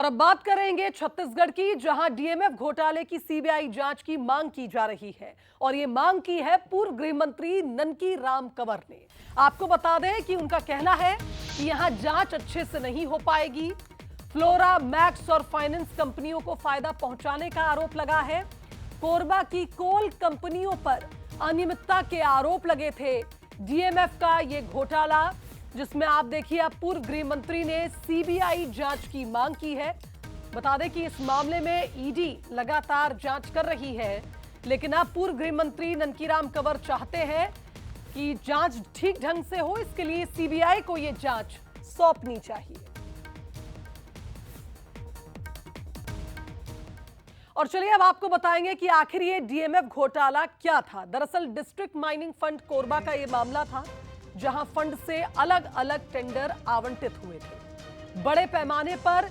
और अब बात करेंगे छत्तीसगढ़ की, जहां डीएमएफ घोटाले की सीबीआई जांच की मांग की जा रही है। और ये मांग की है पूर्व गृह मंत्री ननकी राम कंवर ने। आपको बता दें कि उनका कहना है कि यहां जांच अच्छे से नहीं हो पाएगी। फ्लोरा, मैक्स और फाइनेंस कंपनियों को फायदा पहुंचाने का आरोप लगा है। कोरबा की कोल कंपनियों पर अनियमितता के आरोप लगे थे। डीएमएफ का ये घोटाला, जिसमें आप देखिए, अब पूर्व गृह मंत्री ने सीबीआई जांच की मांग की है। बता दें कि इस मामले में ईडी लगातार जांच कर रही है, लेकिन अब पूर्व गृह मंत्री ननकीराम कंवर चाहते हैं कि जांच ठीक ढंग से हो। इसके लिए सीबीआई को यह जांच सौंपनी चाहिए। और चलिए अब आपको बताएंगे कि आखिर ये डीएमएफ घोटाला क्या था। दरअसल डिस्ट्रिक्ट माइनिंग फंड कोरबा का यह मामला था, जहां फंड से अलग अलग टेंडर आवंटित हुए थे। बड़े पैमाने पर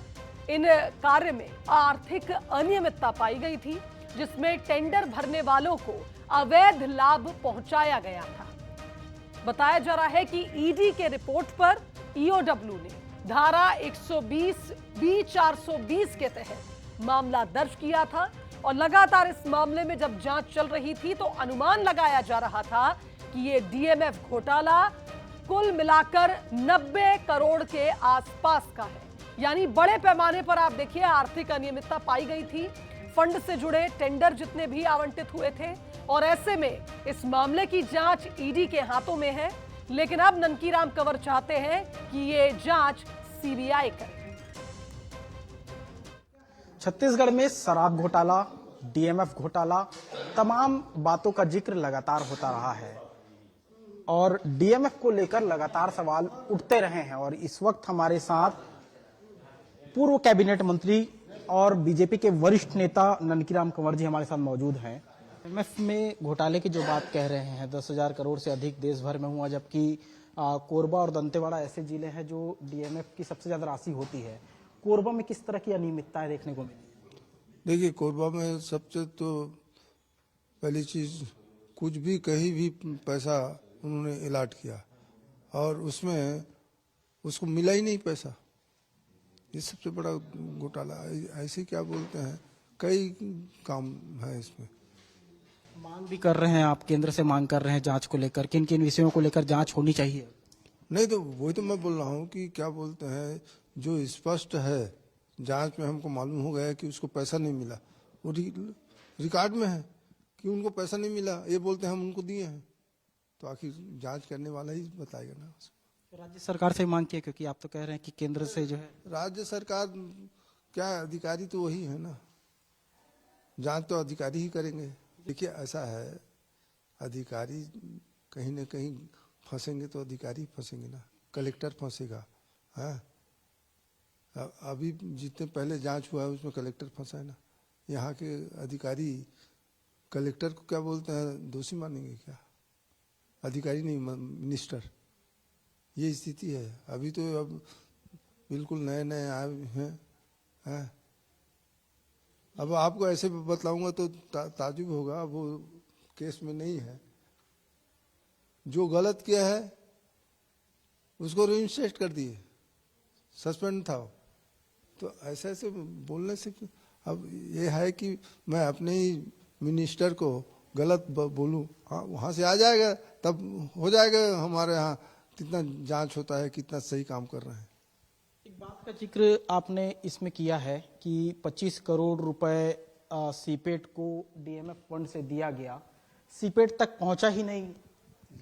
इन कार्य में आर्थिक अनियमितता पाई गई थी, जिसमें टेंडर भरने वालों को अवैध लाभ पहुंचाया गया था। बताया जा रहा है कि ईडी के रिपोर्ट पर ईओडब्ल्यू ने धारा 120 बी 420 के तहत मामला दर्ज किया था। और लगातार इस मामले में जब जांच चल रही थी, तो अनुमान लगाया जा रहा था कि ये डीएमएफ घोटाला कुल मिलाकर 90 करोड़ के आसपास का है। यानी बड़े पैमाने पर आप देखिए आर्थिक अनियमितता पाई गई थी। फंड से जुड़े टेंडर जितने भी आवंटित हुए थे, और ऐसे में इस मामले की जांच ईडी के हाथों में है। लेकिन अब ननकीराम कंवर चाहते हैं कि ये जांच सीबीआई करे। छत्तीसगढ़ में शराब घोटाला, डीएमएफ घोटाला, तमाम बातों का जिक्र लगातार होता रहा है और डीएमएफ को लेकर लगातार सवाल उठते रहे हैं। और इस वक्त हमारे साथ पूर्व कैबिनेट मंत्री और बीजेपी के वरिष्ठ नेता ननकीराम कंवर जी हमारे साथ मौजूद हैं। डीएमएफ में घोटाले की जो बात कह रहे हैं, 10,000 करोड़ से अधिक देश भर में हुआ, जबकि कोरबा और दंतेवाड़ा ऐसे जिले हैं जो डीएमएफ की सबसे ज्यादा राशि होती है। कोरबा में किस तरह की अनियमितताएं देखने को मिली? देखिए, कोरबा में सबसे तो पहली चीज, कुछ भी कहीं भी पैसा उन्होंने अलॉट किया और उसमें उसको मिला ही नहीं पैसा। ये सबसे बड़ा घोटाला। ऐसे क्या बोलते हैं, कई काम है इसमें। मांग भी कर रहे हैं आप, केंद्र से मांग कर रहे हैं जांच को लेकर, किन किन विषयों को लेकर जांच होनी चाहिए? नहीं तो वही तो मैं बोल रहा हूँ कि क्या बोलते हैं, जो स्पष्ट है जांच में हमको मालूम हो गया कि उसको पैसा नहीं मिला। वो रिकॉर्ड में है कि उनको पैसा नहीं मिला, ये बोलते हैं हम उनको दिए हैं। तो आखिर जांच करने वाला ही बताएगा ना। राज्य सरकार से मांग की, क्योंकि आप तो कह रहे हैं कि केंद्र से जो है। राज्य सरकार क्या, अधिकारी तो वही है ना, जांच तो अधिकारी ही करेंगे। देखिए ऐसा है, अधिकारी कहीं ना कहीं फंसेंगे तो अधिकारी फंसेंगे ना, कलेक्टर फंसेगा। हाँ, अभी जितने पहले जांच हुआ है उसमें कलेक्टर फंसा है ना। यहाँ के अधिकारी कलेक्टर को क्या बोलते हैं, दोषी मानेंगे क्या? अधिकारी नहीं, मिनिस्टर। ये स्थिति है अभी। तो अब बिल्कुल नए नए आए हैं। अब आपको ऐसे बतलाऊंगा तो ताजुब होगा। वो केस में नहीं है, जो गलत किया है उसको रिइंस्टेट कर दिए, सस्पेंड था। तो ऐसे ऐसे बोलने से अब ये है कि मैं अपने ही मिनिस्टर को गलत बोलूं, हाँ वहाँ से आ जाएगा, तब हो जाएगा हमारे यहाँ कितना जांच होता है, कितना सही काम कर रहे हैं। एक बात का जिक्र आपने इसमें किया है कि 25 करोड़ रुपए सीपेट को डीएमएफ फंड से दिया गया, सीपेट तक पहुंचा ही नहीं,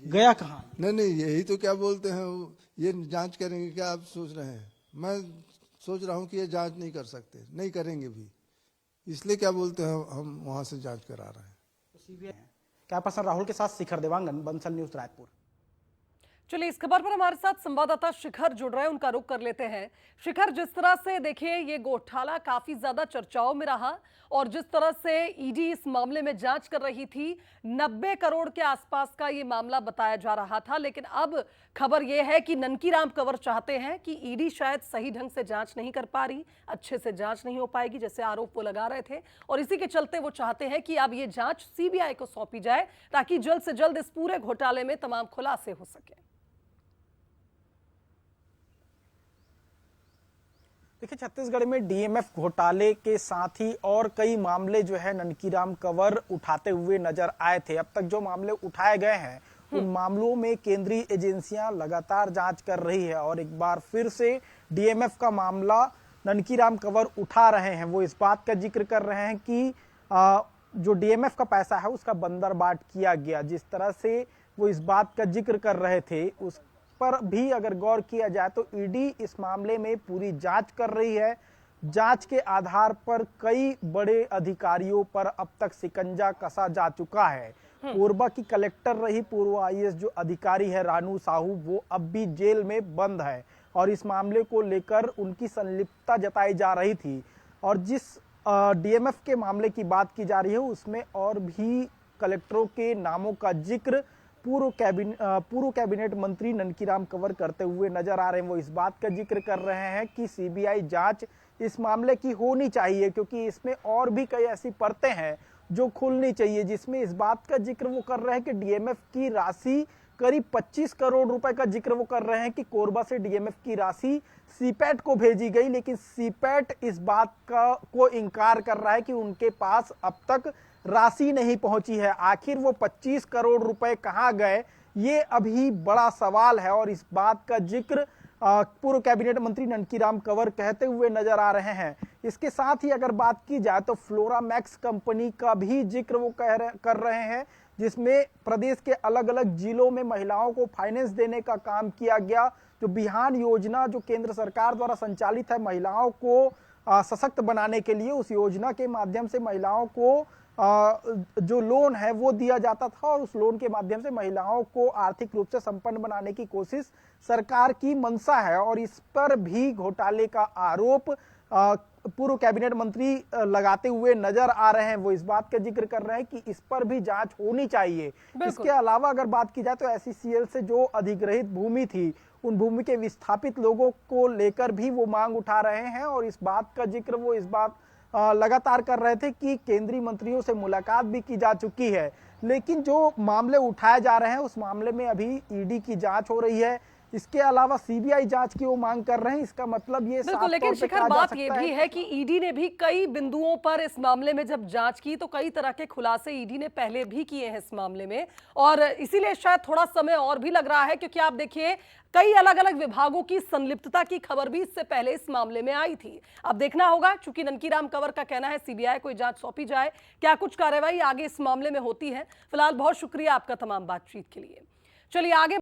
गया कहाँ? नहीं, यही तो क्या बोलते हैं, ये जांच करेंगे क्या आप सोच रहे हैं? मैं सोच रहा हूँ कि ये जांच नहीं कर सकते, नहीं करेंगे भी, इसलिए क्या बोलते हैं हम वहां से जांच करा रहे हैं। क्या पर्सन राहुल के साथ शिखर देवांगन, बंसल न्यूज रायपुर। चलिए इस खबर पर हमारे साथ संवाददाता शिखर जुड़ रहे हैं, उनका रुख कर लेते हैं। शिखर, जिस तरह से देखिए ये घोटाला काफी ज्यादा चर्चाओं में रहा, और जिस तरह से ईडी इस मामले में जांच कर रही थी, 90 करोड़ के आसपास का ये मामला बताया जा रहा था। लेकिन अब खबर ये है कि ननकीराम कंवर चाहते हैं कि ईडी शायद सही ढंग से जांच नहीं कर पा रही, अच्छे से जांच नहीं हो पाएगी, जैसे आरोप वो लगा रहे थे। और इसी के चलते वो चाहते हैं कि अब ये जांच सीबीआई को सौंपी जाए, ताकि जल्द से जल्द इस पूरे घोटाले में तमाम खुलासे हो सके। देखिए, छत्तीसगढ़ में डीएमएफ घोटाले के साथ ही और कई मामले जो है ननकीराम कंवर उठाते हुए नजर आए थे। अब तक जो मामले उठाए गए हैं उन मामलों में केंद्रीय एजेंसियां लगातार जांच कर रही है और एक बार फिर से डीएमएफ का मामला ननकीराम कंवर उठा रहे हैं। वो इस बात का जिक्र कर रहे हैं कि जो डीएमएफ का पैसा है उसका बंदरबाट किया गया। जिस तरह से वो इस बात का जिक्र कर रहे थे उस पर भी अगर गौर किया जाए तो ईडी इस मामले में पूरी जांच कर रही है। जांच के आधार पर कई बड़े अधिकारियों पर अब तक शिकंजा कसा जा चुका है। कोरबा की कलेक्टर रही पूर्व आईएएस जो अधिकारी है रानू साहू, वो अब भी जेल में बंद है और इस मामले को लेकर उनकी संलिप्तता जताई जा रही थी। और जिस डीएमएफ के मामले की बात की जा रही है उसमें और भी कलेक्टरों के नामों का जिक्र पूर्व कैबिनेट मंत्री ननकीराम कंवर करते हुए नजर आ रहे हैं। वो इस बात का जिक्र कर रहे हैं कि सीबीआई जांच इस मामले की होनी चाहिए क्योंकि इसमें और भी कई ऐसी परतें हैं जो खुलनी चाहिए। जिसमें इस बात का जिक्र वो कर रहे हैं कि डीएमएफ की राशि करीब 25 करोड़ रुपए का जिक्र वो कर रहे हैं कि कोरबा से डीएमएफ की राशि सीपैट को भेजी गई, लेकिन सीपैट इस बात को इनकार कर रहा है कि उनके पास अब तक राशि नहीं पहुंची है। आखिर वो 25 करोड़ रुपए कहां गए, ये अभी बड़ा सवाल है और इस बात का जिक्र पूर्व कैबिनेट मंत्री ननकीराम कंवर कहते हुए नजर आ रहे हैं। इसके साथ ही अगर बात की जाए तो फ्लोरामैक्स कंपनी का भी जिक्र वो कर रहे हैं, जिसमें प्रदेश के अलग अलग जिलों में महिलाओं को फाइनेंस देने का काम किया गया। जो बिहान योजना जो केंद्र सरकार द्वारा संचालित है महिलाओं को सशक्त बनाने के लिए, उस योजना के माध्यम से महिलाओं को जो लोन है वो दिया जाता था और उस लोन के माध्यम से महिलाओं को आर्थिक रूप से संपन्न बनाने की कोशिश सरकार की मंशा है। और इस पर भी घोटाले का आरोप पूर्व कैबिनेट मंत्री लगाते हुए नजर आ रहे हैं। वो इस बात का जिक्र कर रहे हैं कि इस पर भी जांच होनी चाहिए। इसके अलावा अगर बात की जाए तो एसईसीएल से जो अधिग्रहित भूमि थी उन भूमि के विस्थापित लोगों को लेकर भी वो मांग उठा रहे हैं और इस बात का जिक्र वो इस बात लगातार कर रहे थे कि केंद्रीय मंत्रियों से मुलाकात भी की जा चुकी है। लेकिन जो मामले उठाए जा रहे हैं उस मामले में अभी ईडी की जांच हो रही है। इसके अलावा सीबीआई जांच की वो मांग कर रहे हैं। इसका मतलब ये बिल्कुल, लेकिन शिखर बात ये भी है कि ईडी ने भी कई बिंदुओं पर इस मामले में जब जांच की तो कई तरह के खुलासे ईडी ने पहले भी किए हैं इस मामले में और इसीलिए शायद थोड़ा समय और भी लग रहा है क्योंकि आप देखिए कई अलग अलग विभागों की संलिप्तता की खबर भी इससे पहले इस मामले में आई थी। अब देखना होगा, चूंकि ननकीराम कंवर का कहना है सीबीआई को जांच सौंपी जाए, क्या कुछ कार्रवाई आगे इस मामले में होती है। फिलहाल बहुत शुक्रिया आपका तमाम बातचीत के लिए। चलिए आगे